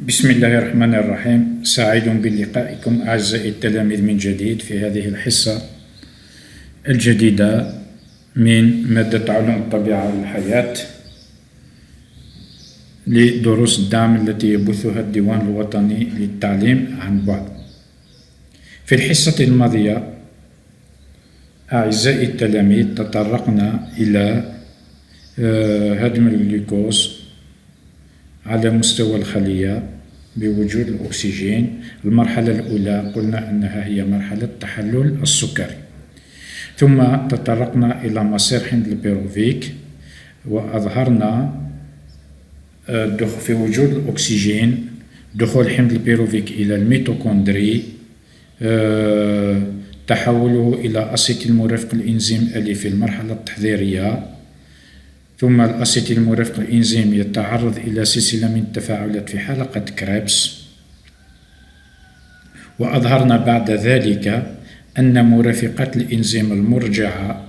بسم الله الرحمن الرحيم. سعيد بلقائكم أعزائي التلاميذ من جديد في هذه الحصة الجديدة من مادة علوم الطبيعة والحياة لدروس الدعم التي يبثها الديوان الوطني للتعليم عن بعد. في الحصة الماضية أعزائي التلاميذ تطرقنا إلى هدم الجلوكوز على مستوى الخلية بوجود الأكسجين. المرحلة الأولى قلنا أنها هي مرحلة تحلل السكري، ثم تطرقنا إلى مصير حمض البيروفيك وأظهرنا في وجود الأكسجين دخول حمض البيروفيك إلى الميتوكوندري، تحوله إلى أسيتيل مرافق الإنزيم ألي في المرحلة التحضيرية، ثم الأسيتيل مرافق الإنزيم يتعرض إلى سلسلة من التفاعلات في حلقة كريبس. وأظهرنا بعد ذلك أن مرافقات الإنزيم المرجعة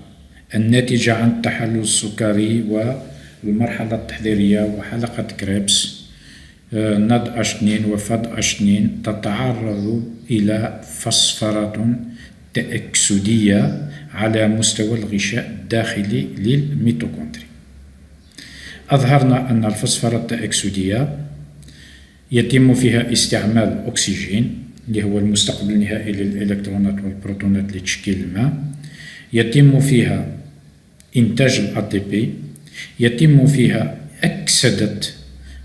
الناتجة عن التحلل السكري والمرحلة التحضيرية وحلقة كريبس NAD2 وFAD2 تتعرض إلى فسفرات تأكسدية على مستوى الغشاء الداخلي للميتوكوندري. أظهرنا أن الفسفرات التأكسدية يتم فيها استعمال الأكسجين اللي هو المستقبل النهائي للإلكترونات والبروتونات لتشكيل الماء، يتم فيها إنتاج الATP، يتم فيها أكسدة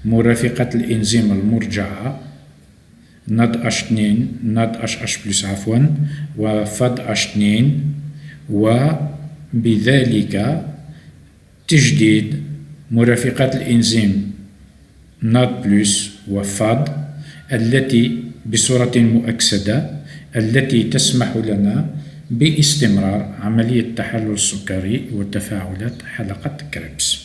مرافقة الإنزيم المرجعة NADH+ وFAD2، وبذلك تجديد مرافقات الإنزيم NAD+ وFAD التي بصورة مؤكسدة التي تسمح لنا باستمرار عملية التحلل السكري وتفاعلات حلقة كريبس.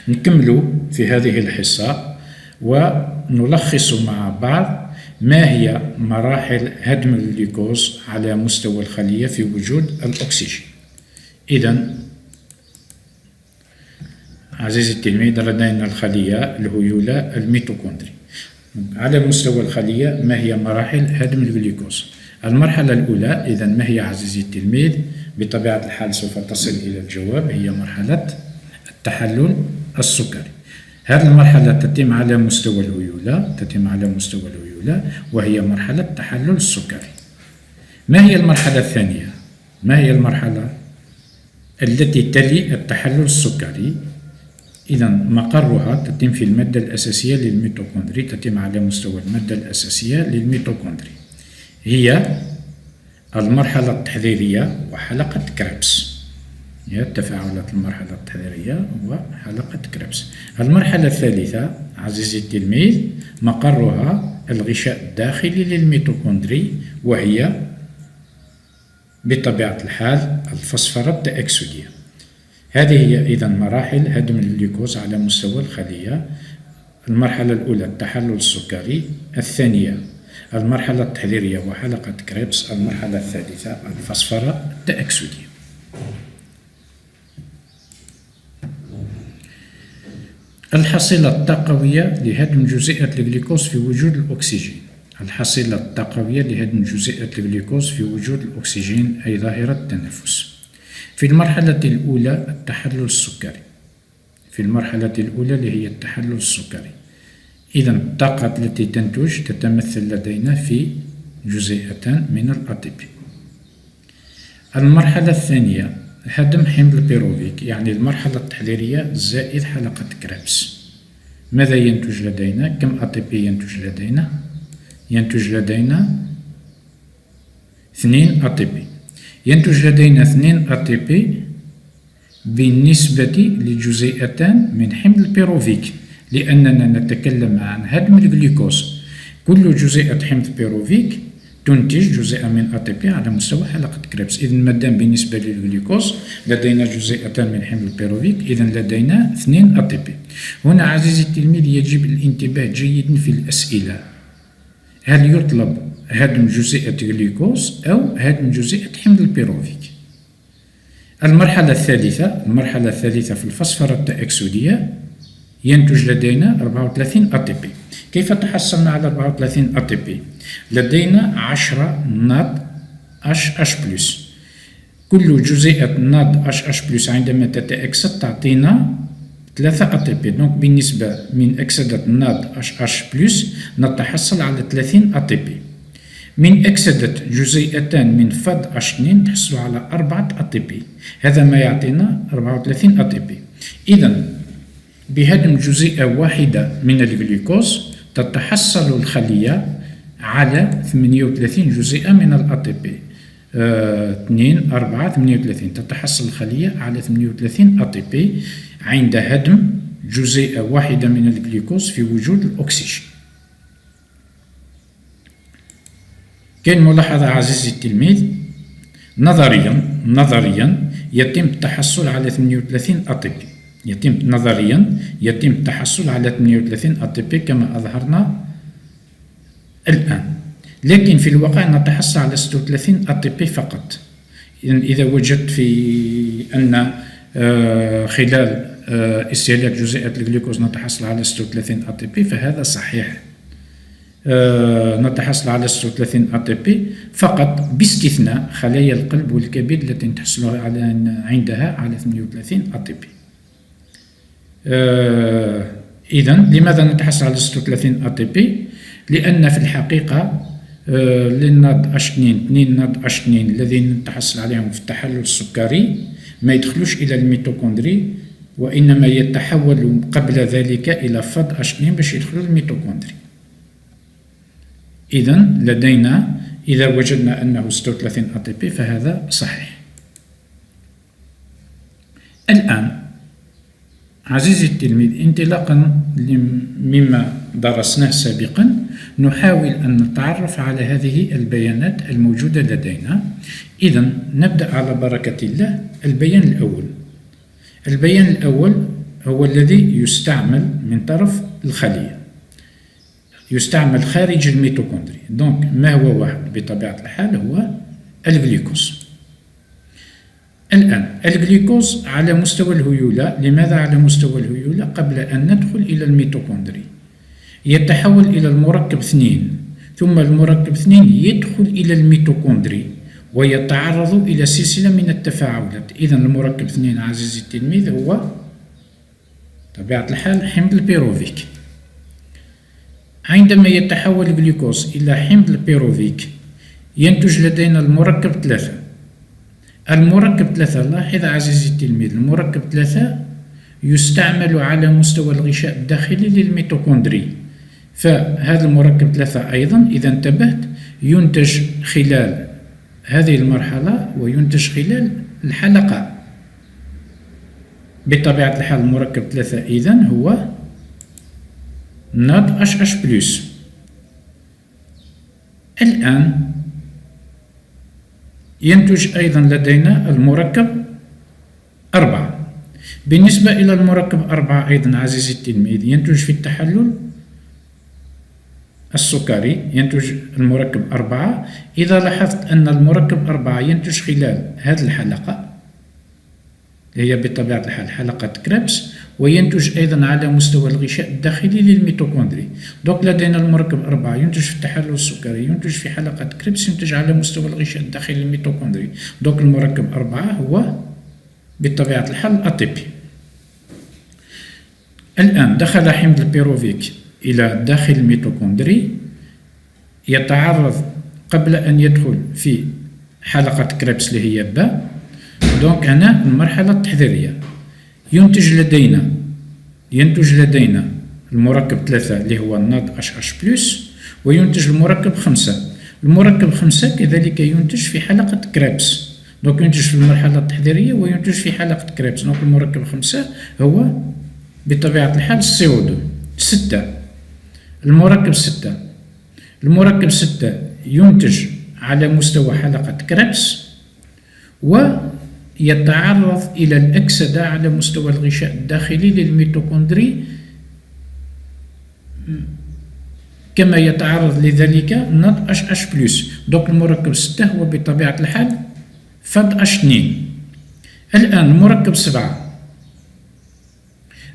نكمل في هذه الحصة ونلخص مع بعض ما هي مراحل هدم الجلوكوز على مستوى الخلية في وجود الأكسجين. إذن عزيزي التلميذ، لدينا الخلية الهيولة الميتوكوندري. على مستوى الخلية ما هي مراحل هدم الجلوكوز؟ المرحلة الأولى إذن ما هي عزيزي التلميذ؟ بطبيعة الحال سوف تصل إلى الجواب، هي مرحلة التحلل السكري. هذه المرحلة تتم على مستوى الهيولة وهي مرحلة التحلل السكري. ما هي المرحلة الثانية؟ ما هي المرحلة التي تلي التحلل السكري؟ إذن مقرها تتم في المادة الأساسية للميتوكوندري، تتم على مستوى المادة الأساسية للميتوكوندري، هي المرحلة التحضيرية وحلقة كريبس. هي تفاعلات المرحلة التحضيرية وحلقة كريبس. المرحلة الثالثة عزيزي التلميذ مقرها الغشاء الداخلي للميتوكوندري، وهي بطبيعة الحال الفسفرات التأكسدية. هذه هي إذن مراحل هدم الجلوكوز على مستوى الخلية. المرحلة الأولى التحلل السكري، الثانية المرحلة التحضيرية وحلقة كريبس، المرحلة الثالثة الفسفرة التأكسدية. الحصيلة الطاقوية لهدم جزيئات الجلوكوز في وجود الأكسجين. الحصيلة الطاقوية لهدم جزيئات الجلوكوز في وجود الأكسجين أي ظاهرة التنفس. في المرحلة الأولى التحلل السكري، في المرحلة الأولى اللي هي التحلل السكري، إذن الطاقة التي تنتج تتمثل لدينا في جزيئتان من الATP. المرحلة الثانية هدم حمض البيروفيك، يعني المرحلة التحضيرية زائد حلقة كريبس. ماذا ينتج لدينا؟ كم ATP ينتج لدينا؟ ينتج لدينا 2 ATP. ينتج لدينا 2 ATP بالنسبة لجزيئتان من حمض البيروفيك، لأننا نتكلم عن هدم الجلوكوز. كل جزيئة حمض بيروفيك تنتج جزيئة من ATP على مستوى حلقة كريبس. إذن مادام بالنسبة للجلوكوز لدينا جزيئتان من حمض البيروفيك، إذن لدينا 2 ATP. هنا عزيزي التلميذ يجب الانتباه جيدا في الأسئلة، هل يطلب هدم جزيئة جلوكوز أو هدم جزيئة حمض البيروفيك؟ المرحلة الثالثة في الفسفرة التأكسدية ينتج لدينا 34 ATP. كيف تحصلنا على 34 ATP؟ لدينا 10 ناد HH+. كل جزيئة ناد HH+ عندما تتأكسد تعطينا 3 ATP. دونك بالنسبة من أكسدة ناد HH+ نتحصل على 30 ATP. من أكسدة جزيئتان من فض H2 تحصل على 4 ATP. هذا ما يعطينا 34 ATP. إذن بهدم جزيئة واحدة من الجلوكوز تتحصل الخلية على 38 جزيئة من الATP. 2 4 38 تتحصل الخلية على 38 ATP عند هدم جزيئة واحدة من الجلوكوز في وجود الأكسجين. كاين ملاحظة عزيزي التلميذ، نظريا يتم التحصل على 38 ATP. يتم التحصل على 38 ATP كما أظهرنا الآن، لكن في الواقع نتحصل على 36 ATP فقط. إذا وجدت في أن خلال استهلاك جزيئات الجلوكوز نتحصل على 36 ATP فهذا صحيح. نتحصل على 36 ATP فقط باستثناء خلايا القلب والكبد التي نتحصل عندها على 38 ATP. إذن لماذا نتحصل على 36 ATP؟ لأن في الحقيقة للناد H2 2 ناد H2 الذين نتحصل عليهم في التحلل السكري ما يدخلوش إلى الميتوكوندري، وإنما يتحول قبل ذلك إلى فض H2 باش يدخلوا الميتوكوندري. إذن لدينا إذا وجدنا أنه 36 ATP فهذا صحيح. الآن عزيزي التلميذ، انطلاقا مما درسناه سابقا نحاول أن نتعرف على هذه البيانات الموجودة لدينا. إذن نبدأ على بركة الله. البيان الأول هو الذي يستعمل من طرف الخلية، يستعمل خارج الميتوكوندري. دونك ما هو واحد بطبيعة الحال هو الجلوكوز. الآن الجلوكوز على مستوى الهيولة. لماذا على مستوى الهيولة؟ قبل أن ندخل إلى الميتوكوندري يتحول إلى المركب 2، ثم المركب 2 يدخل إلى الميتوكوندري ويتعرض إلى سلسلة من التفاعلات. إذن المركب 2 عزيزي التلميذ هو طبيعة الحال حمض البيروفيك. عندما يتحول الجلوكوز إلى حمض البيروفيك ينتج لدينا المركب 3. المركب 3 لاحظ عزيزي التلميذ، المركب 3 يستعمل على مستوى الغشاء الداخلي للميتوكوندري. فهذا المركب 3 أيضا إذا انتبهت ينتج خلال هذه المرحلة وينتج خلال الحلقة. بطبيعة الحال المركب 3 إذن هو ناد HH+. الآن ينتج أيضا لدينا المركب 4. بالنسبة إلى المركب 4 أيضا عزيزي التلميذ ينتج في التحلل السكري، ينتج المركب 4. إذا لاحظت أن المركب 4 ينتج خلال هذه الحلقة هي بطبيعة الحال حلقة كريبس، وينتج أيضا على مستوى الغشاء الداخلي للميتوكوندري. دوك لدينا المركب 4 ينتج في التحلل السكري، ينتج في حلقة كريبس، ينتج على مستوى الغشاء الداخلي للميتوكوندري. دوك المركب 4 هو بطبيعة الحال ATP. الآن دخل حمض البيروفيك إلى داخل الميتوكوندري، يتعرض قبل أن يدخل في حلقة كريبس اللي هي باء. دونك هنا المرحلة التحضيرية ينتج لدينا المركب 3 اللي هو الناد HH+، وينتج المركب 5. المركب 5 كذلك ينتج في حلقة كريبس، دونك ينتج في المرحلة التحضيرية وينتج في حلقة كريبس. دونك المركب 5 هو بطبيعة الحال CO2. 6 المركب 6 ينتج على مستوى حلقة كريبس ويتعرض إلى الأكسدة على مستوى الغشاء الداخلي للميتوكوندري كما يتعرض لذلك ناد HH+. دوك المركب 6 هو بطبيعة الحال فض H2. الآن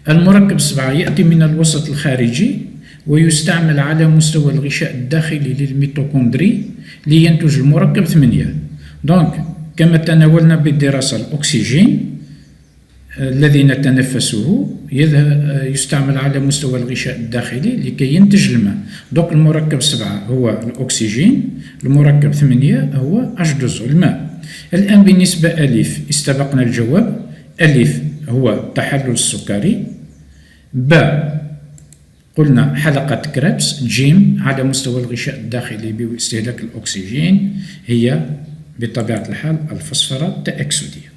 المركب 7 يأتي من الوسط الخارجي ويستعمل على مستوى الغشاء الداخلي للميتوكوندري لينتج المركب 8. دونك كما تناولنا بالدراسة الأكسجين الذي نتنفسه يستعمل على مستوى الغشاء الداخلي لكي ينتج الماء. دونك المركب 7 هو الأكسجين، المركب 8 هو H2O الماء. الآن بالنسبة ألف استبقنا الجواب. ألف هو التحلل السكري، ب قلنا حلقة كريبس، جيم على مستوى الغشاء الداخلي باستهلاك الأكسجين هي بطبيعة الحال الفسفورات التأكسدية.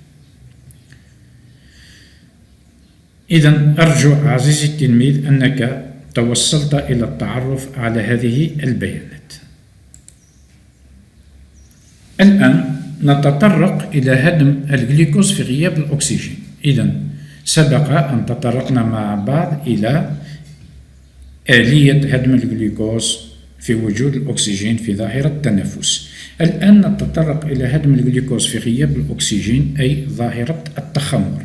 إذا أرجو عزيزي التلميذ أنك توصلت إلى التعرف على هذه البيانات. الآن نتطرق إلى هدم الجلوكوز في غياب الأكسجين. إذا سبق أن تطرقنا مع بعض إلى آلية هدم الجلوكوز في وجود الأكسجين في ظاهرة التنفس. الآن نتطرق إلى هدم الجلوكوز في غياب الأكسجين أي ظاهرة التخمر.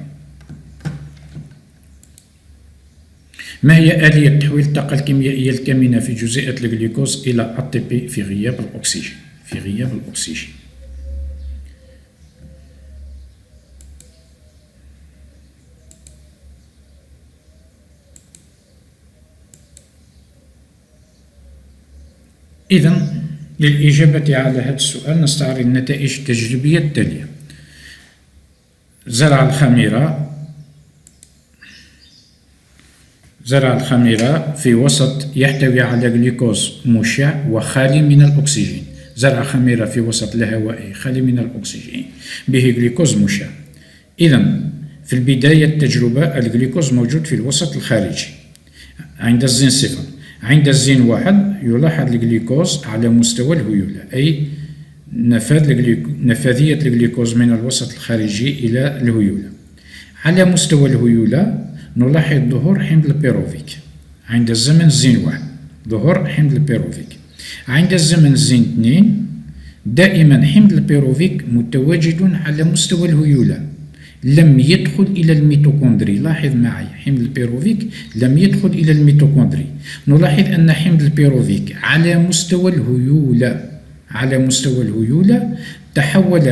ما هي آلية تحويل الطاقة الكيميائية الكامنة في جزيئة الجلوكوز إلى ATP في غياب الأكسجين؟ في غياب الأكسجين إذا للإجابة على هذا السؤال نستعرض النتائج التجريبية التالية. زرع الخميرة في وسط يحتوي على جلوكوز مشع وخالي من الأكسجين. زرع خميرة في وسط لا هوائي خالي من الأكسجين به جلوكوز مشع. إذا في البداية التجربة الجلوكوز موجود في الوسط الخارجي عند الزين 0. عند الزين 1 يلاحظ الجلوكوز على مستوى الهيولة، أي نفاذية الجلوكوز من الوسط الخارجي إلى الهيولة. على مستوى الهيولة نلاحظ ظهور حمض البيروفيك عند الزمن زين 1، ظهور حمض البيروفيك. عند الزمن زين 2 دائما حمض البيروفيك متواجد على مستوى الهيولة، لم يدخل إلى الميتوكوندري. لاحظ معي حمض البيروفيك لم يدخل إلى الميتوكوندري. نلاحظ أن حمض البيروفيك على مستوى الهيولة تحول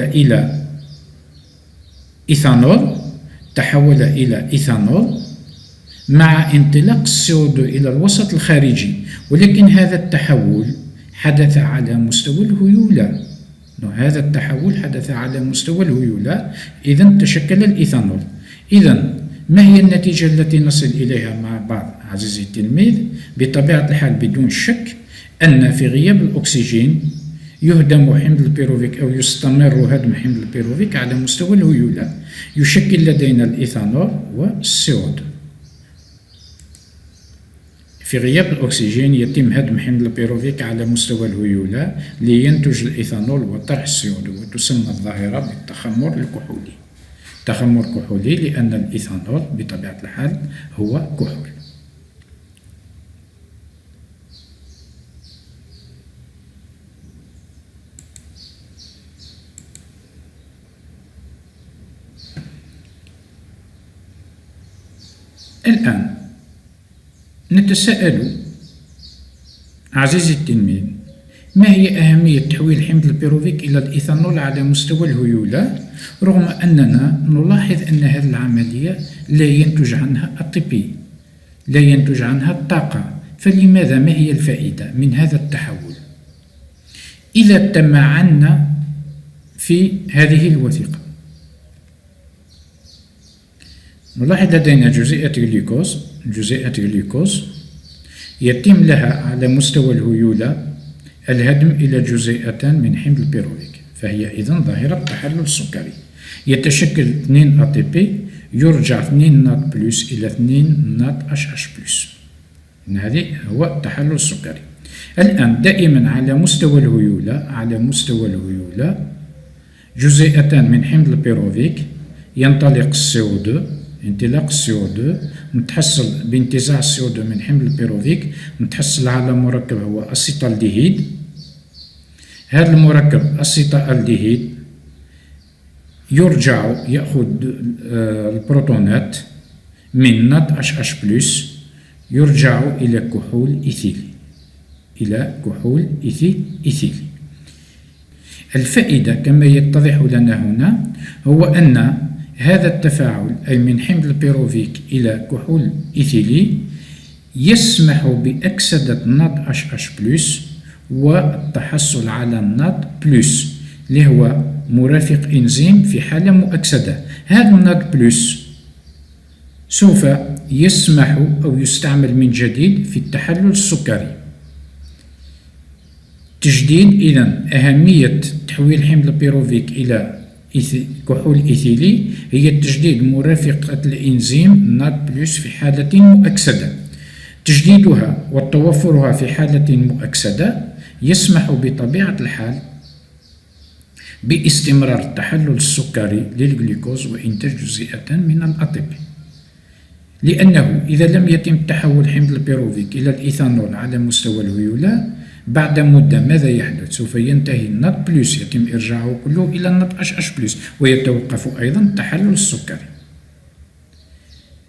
إلى إيثانول مع انطلاق CO2 إلى الوسط الخارجي، ولكن هذا التحول حدث على مستوى الهيولة. إذن تشكل الإيثانول. إذن ما هي النتيجة التي نصل إليها مع بعض عزيزي التلميذ؟ بطبيعة الحال بدون شك أن في غياب الأكسجين يهدم حمض البيروفيك أو يستمر هدم حمض البيروفيك على مستوى الهيولة، يشكل لدينا الإيثانول والسيود. في غياب الأكسجين يتم هدم حمض البيروفيك على مستوى الهيولة لينتج الإيثانول وطرح السيود، وتسمى الظاهرة بالتخمر الكحولي. تخمر كحولي لأن الإيثانول بطبيعة الحال هو كحول. الآن نتساءل عزيزي التلميذ، ما هي أهمية تحويل حمض البيروفيك إلى الإيثانول على مستوى الهيولة رغم أننا نلاحظ أن هذه العملية لا ينتج عنها ATP، لا ينتج عنها الطاقة؟ فلماذا؟ ما هي الفائدة من هذا التحول؟ إذا تمعنا في هذه الوثيقة نلاحظ لدينا جزيئة جلوكوز يتم لها على مستوى الهيولة الهدم إلى جزيئتان من حمض البيروفيك، فهي إذن ظاهرة التحلل السكري. يتشكل 2 ATP يرجع 2 نات بلس إلى 2 نات HH بلس. هذا هو التحلل السكري. الآن دائما على مستوى الهيولة جزيئتان من حمض البيروفيك ينطلق CO2، انطلاق CO2 نتحصل بانتزاع CO2 من حمض البيروفيك نتحصل على مركب هو أسيتالديهيد. هذا المركب أسيتالديهيد يرجع يأخذ البروتونات من نات HH بلس يرجع إلى كحول إيثيلي، إلى كحول إيثيلي. الفائدة كما يتضح لنا هنا هو أن هذا التفاعل أي من حمض البيروفيك إلى كحول إيثيلي يسمح بأكسدة ناد HH+ والتحصل على ناد بلس اللي هو مرافق إنزيم في حالة مؤكسدة. هذا الناد بلس سوف يسمح أو يستعمل من جديد في التحلل السكري. تجديد إذن أهمية تحويل حمض البيروفيك إلى كحول إيثيلي هي تجديد مرافقة الإنزيم ناد بلس في حالة مؤكسدة. تجديدها وتوفرها في حالة مؤكسدة يسمح بطبيعة الحال باستمرار التحلل السكري للجلوكوز وإنتاج جزيئة من الأطيب، لأنه إذا لم يتم تحول حمض البيروفيك إلى الإيثانول على مستوى الهيولة بعد مدة ماذا يحدث؟ سوف ينتهي الناد بلس، يتم إرجاعه كله إلى الناد HH+ ويتوقف أيضا التحلل السكري.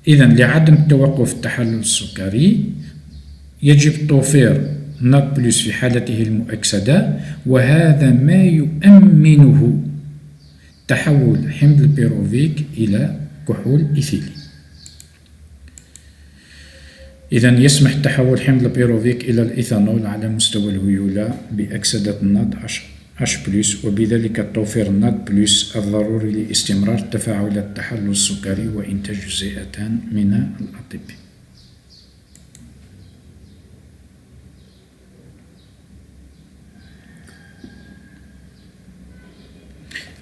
إذن لعدم توقف التحلل السكري يجب توفير ناد بلس في حالته المؤكسدة، وهذا ما يؤمنه تحول حمض البيروفيك إلى كحول إيثيلي. إذن يسمح تحول حمض البيروفيك إلى الإيثانول على مستوى الهيولة بأكسدة الناد H+، وبذلك توفير الناد بلس الضروري لاستمرار تفاعل التحلل السكري وإنتاج جزيئتان من الأطيب.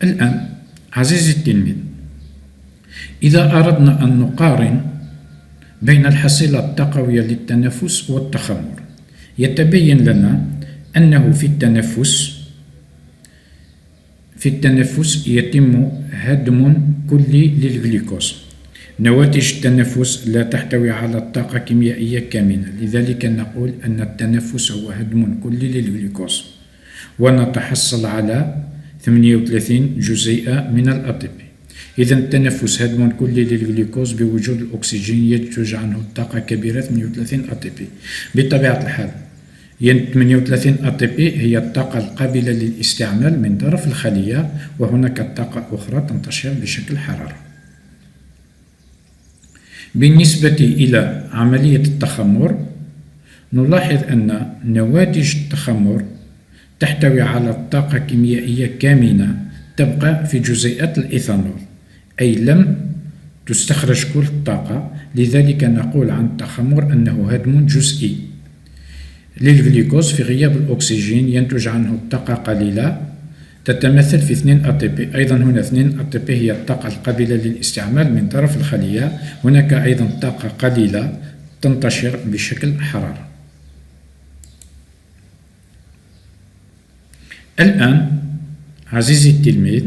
الآن عزيزي التلميذ، إذا أردنا أن نقارن بين الحصيلة التقوية للتنفس والتخمر يتبين لنا أنه في التنفس يتم هدم كلي للجلوكوز. نواتج التنفس لا تحتوي على طاقة كيميائية كامنة، لذلك نقول أن التنفس هو هدم كلي للجلوكوز، ونتحصل على 38 جزيئة من الأطيب. إذا التنفس هدم كلي للجلوكوز بوجود الأكسجين ينتج عنه طاقة كبيرة 38 ATP. بطبيعة الحال 38 ATP هي الطاقة القابلة للاستعمال من طرف الخلية، وهناك طاقة أخرى تنتشر بشكل حرارة. بالنسبة إلى عملية التخمر نلاحظ أن نواتج التخمر تحتوي على طاقة كيميائية كامنة تبقى في جزيئات الإيثانول، أي لم تستخرج كل الطاقة، لذلك نقول عن التخمر أنه هدم جزئي للجلوكوز في غياب الأكسجين ينتج عنه طاقة قليلة تتمثل في 2 ATP. أيضا هنا 2 ATP هي الطاقة القابلة للاستعمال من طرف الخلية، هناك أيضا طاقة قليلة تنتشر بشكل حرارة. الآن عزيزي التلميذ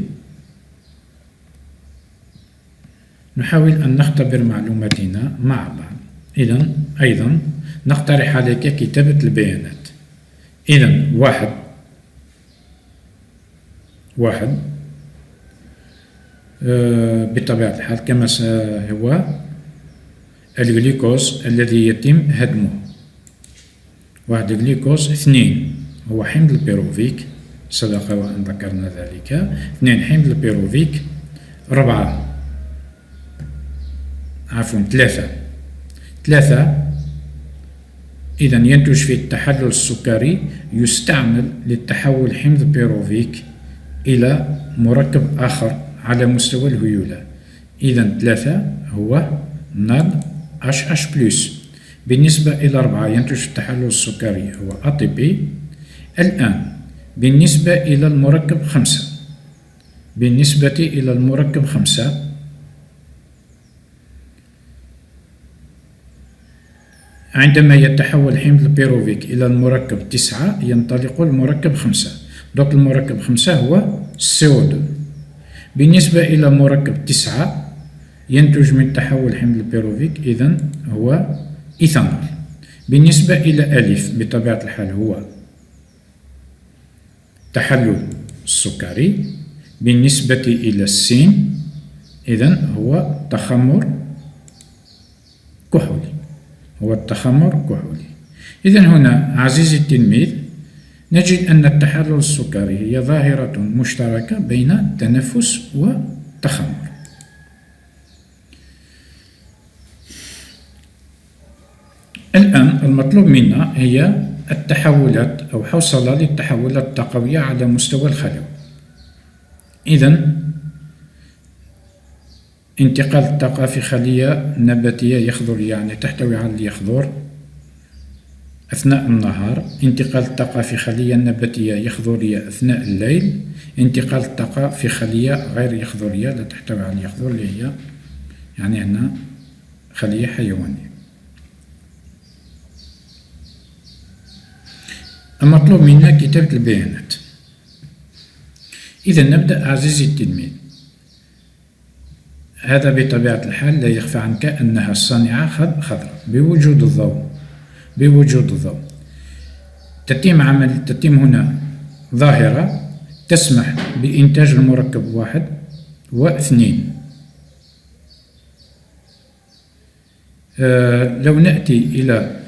نحاول أن نختبر معلوماتنا مع بعض. إذن أيضا نقترح عليك كتابة البيانات. إذن واحد بطبيعة الحال كما هو الجلوكوز الذي يتم هدمه. واحد الجلوكوز. 2 هو حمض البيروفيك، سبق وأن ذكرنا ذلك. 2 حمض البيروفيك. 3 إذن ينتج في التحلل السكري يستعمل للتحول حمض البيروفيك إلى مركب آخر على مستوى الهيولة. إذن 3 هو ناد HH+. بالنسبة إلى 4 ينتج في التحلل السكري هو ATP. الآن بالنسبة إلى المركب 5 عندما يتحول حمض البيروفيك إلى المركب 9 ينطلق المركب 5. دوك المركب 5 هو CO2. بالنسبة إلى مركب 9 ينتج من تحول حمض البيروفيك إذن هو إيثانول. بالنسبة إلى ألف بطبيعة الحال هو تحلل السكري. بالنسبة إلى السين إذن هو تخمر كحولي. هو التخمر الكحولي. إذن هنا عزيزي التلميذ نجد أن التحلل السكري هي ظاهرة مشتركة بين التنفس والتخمر. الآن المطلوب منا هي التحولات أو حوصلة للتحولات الطاقوية على مستوى الخلوي. إذن انتقال الطاقة في خلية نباتية يخضرية يعني تحتوي على اليخضر أثناء النهار، انتقال الطاقة في خلية نباتية يخضرية أثناء الليل، انتقال الطاقة في خلية غير يخضرية لا تحتوي على اليخضر اللي هي يعني هنا خلية حيوانية. المطلوب منا كتابة البيانات. إذا نبدأ عزيزي التلميذ. هذا بطبيعة الحال لا يخفى عنك أنها الصانعة خضراء بوجود الضوء تتم هنا ظاهرة تسمح بإنتاج المركب 1 و2. لو نأتي إلى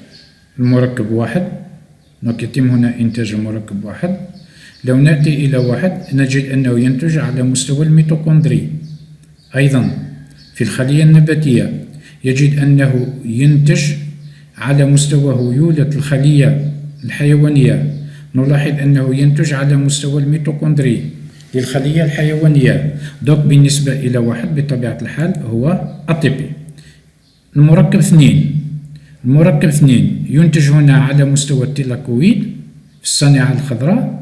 المركب 1 يتم هنا إنتاج المركب 1. لو نأتي إلى 1 نجد أنه ينتج على مستوى الميتوكوندري. أيضا في الخلية النباتية يجد أنه ينتج على مستوى هيولة الخلية الحيوانية. نلاحظ أنه ينتج على مستوى الميتوكوندري للخلية الحيوانية. دوك بالنسبة إلى 1 بطبيعة الحال هو أطيبي. المركب 2 ينتج هنا على مستوى التيلاكويد في الصانعة الخضراء،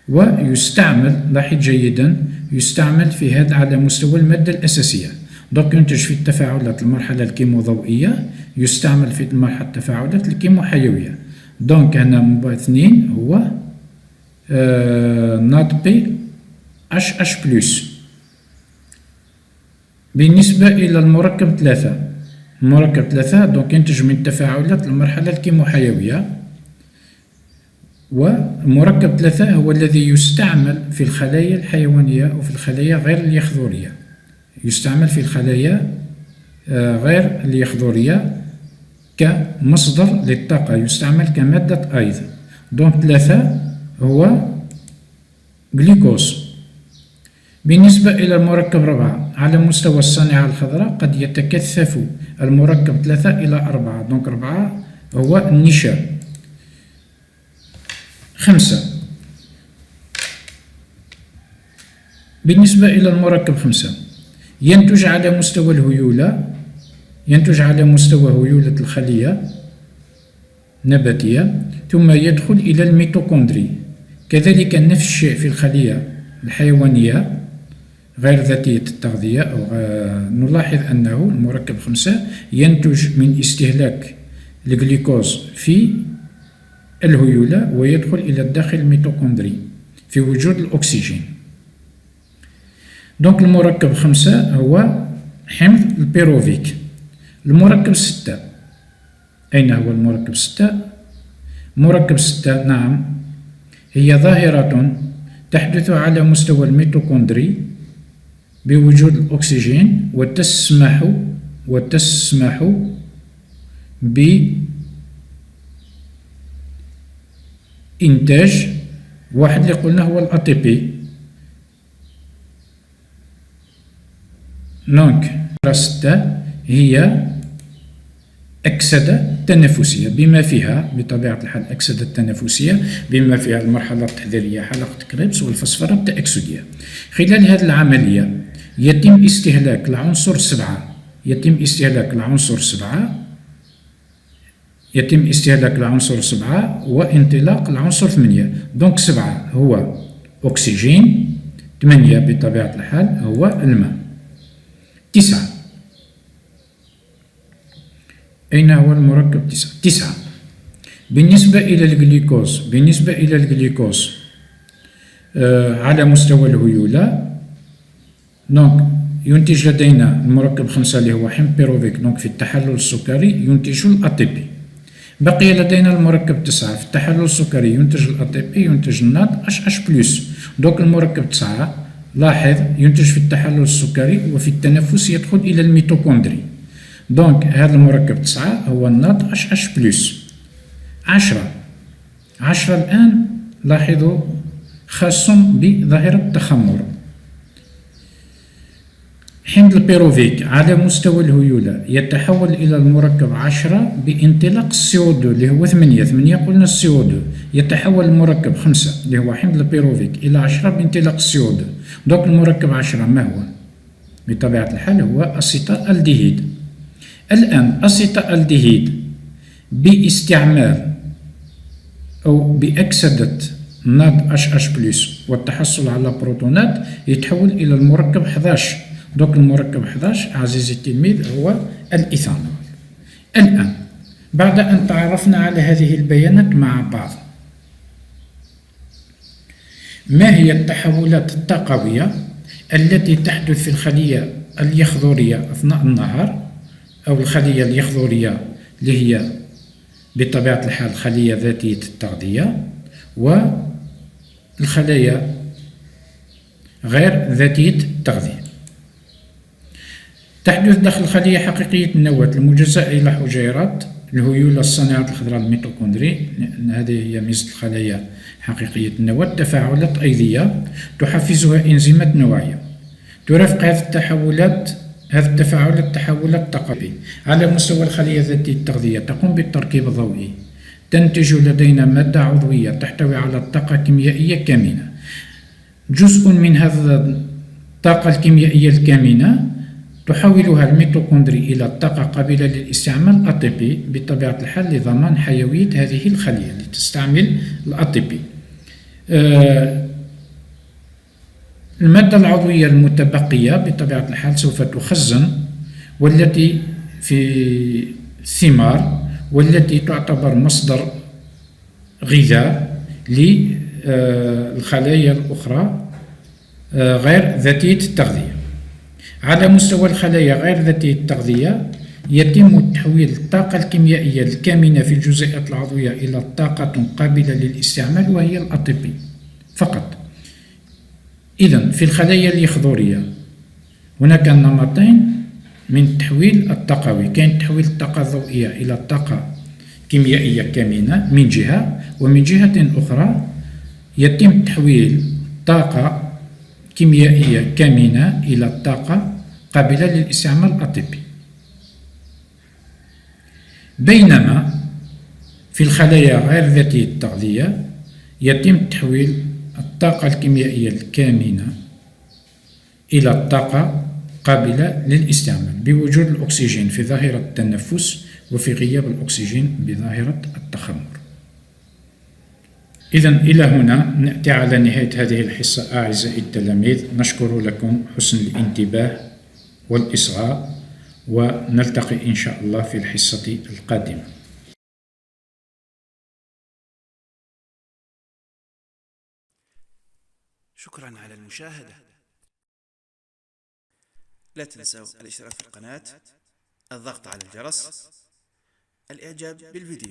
ويستعمل لاحظ جيدا يستعمل في هذا على مستوى المادة الأساسية. دوك ينتج في التفاعلات المرحلة الكيموضوئية، يستعمل في مرحلة التفاعلات الكيموحيوية. دونك هنا 2 هو ناطبي HH+. بالنسبة إلى المركب 3 دونك ينتج من تفاعلات المرحلة الكيموحيوية، والمركب 3 هو الذي يستعمل في الخلايا الحيوانية وفي الخلايا غير اليخضرية. يستعمل في الخلايا غير اليخضرية كمصدر للطاقة، يستعمل كمادة أيضا. دونك 3 هو جلوكوز. بالنسبة إلى المركب 4 على مستوى الصانعة الخضراء قد يتكثف المركب 3 إلى 4. دونك 4 هو النشا. 5 بالنسبة إلى المركب 5 ينتج على مستوى الهيولة، ينتج على مستوى هيولة الخلية النباتية، ثم يدخل إلى الميتوكوندري. كذلك نفس الشيء في الخلية الحيوانية غير ذاتية التغذية أو نلاحظ أنه المركب 5 ينتج من استهلاك الجلوكوز في الهيولة ويدخل إلى الداخل الميتوكوندري في وجود الأكسجين. دونك المركب 5 هو حمض البيروفيك. المركب 6 أين هو المركب 6؟ مركب 6 نعم هي ظاهرة تحدث على مستوى الميتوكوندري بوجود الأكسجين وتسمح بإنتاج واحد اللي قلنا هو الأتيبي. دونك 6 هي أكسدة تنافسية بما فيها بطبيعة الحال أكسدة تنافسية بما فيها المرحلة التحضيرية حلقة كريبس والفسفرة التأكسدية. خلال هذه العملية يتم استهلاك العنصر 7 وانطلاق العنصر 8. دونك 7 هو أكسجين، 8 بطبيعة الحال هو الماء. 9 أين هو المركب 9 بالنسبة إلى الجلوكوز على مستوى الهيولة. دونك ينتج لدينا المركب 5 اللي هو حمض بيروفيك. دونك في التحلل السكري ينتج الأتيبي. بقي لدينا المركب 9 في التحلل السكري ينتج الأتيبي، ينتج الناد HH+. دونك المركب 9 لاحظ ينتج في التحلل السكري وفي التنفس يدخل إلى الميتوكوندري. دونك هذا المركب 9 هو الناط HH بلس 10. 10 الآن لاحظوا خاص بظاهرة التخمر. حمض البيروفيك على مستوى الهيولة يتحول إلى المركب 10 بانطلاق CO2 اللي هو 8 قلنا CO2 يتحول المركب 5 اللي هو حمض البيروفيك إلى 10 بانطلاق CO2. دوك المركب 10 ما هو؟ بطبيعة الحال هو أسيتالديهيد. الآن أسيتالديهيد باستعمال أو بأكسدة ناض HH بلس والتحصل على بروتونات يتحول إلى المركب 11. دوك المركب 11 عزيزي التلميذ هو الإيثانول. الآن بعد أن تعرفنا على هذه البيانات مع بعض، ما هي التحولات الطاقوية التي تحدث في الخلية اليخذورية أثناء النهار، أو الخلية اليخذورية اللي هي بطبيعة الحال خلية ذاتية التغذية، والخلايا غير ذاتية التغذية. تحدث داخل الخلية حقيقية النواة المجزأة إلى حجيرات الهيولة الصانعة الخضراء الميتوكوندري، لأن هذه هي ميزة الخلايا حقيقية النواة، تفاعلات أيضية تحفزها إنزيمات نوعية. ترافق هذه التفاعلات تحولات طاقوية على مستوى الخلية ذاتية التغذية، تقوم بالتركيب الضوئي، تنتج لدينا مادة عضوية تحتوي على طاقة كيميائية كامنة. جزء من هذا الطاقة الكيميائية الكامنة تحولها الميتوكوندري إلى طاقة قابلة للاستعمال ATP بطبيعة الحال لضمان حيوية هذه الخلية لتستعمل ATP. المادة العضوية المتبقية بطبيعة الحال سوف تخزن، والتي في الثمار، والتي تعتبر مصدر غذاء للخلايا الأخرى غير ذاتية التغذية. على مستوى الخلايا غير ذاتية التغذية يتم تحويل الطاقة الكيميائية الكامنة في الجزيئات العضوية إلى طاقة قابلة للاستعمال وهي ATP فقط. إذن في الخلايا اليخذورية هناك نمطين من التحويل الطاقوي، كاين تحويل الطاقة الضوئية إلى طاقة كيميائية كامنة من جهة، ومن جهة أخرى يتم تحويل طاقة كيميائية كامنة إلى طاقة قابلة للاستعمال ATP. بينما في الخلايا غير ذاتية التغذية يتم تحويل الطاقة الكيميائية الكامنة إلى طاقة قابلة للاستعمال بوجود الأكسجين في ظاهرة التنفس وفي غياب الأكسجين بظاهرة التخمر. إذن إلى هنا نأتي على نهاية هذه الحصة أعزائي التلاميذ. نشكر لكم حسن الانتباه والإصغاء، ونلتقي إن شاء الله في الحصة القادمة. شكرا على المشاهدة. لا تنسوا الاشتراك في القناة، الضغط على الجرس، الإعجاب بالفيديو.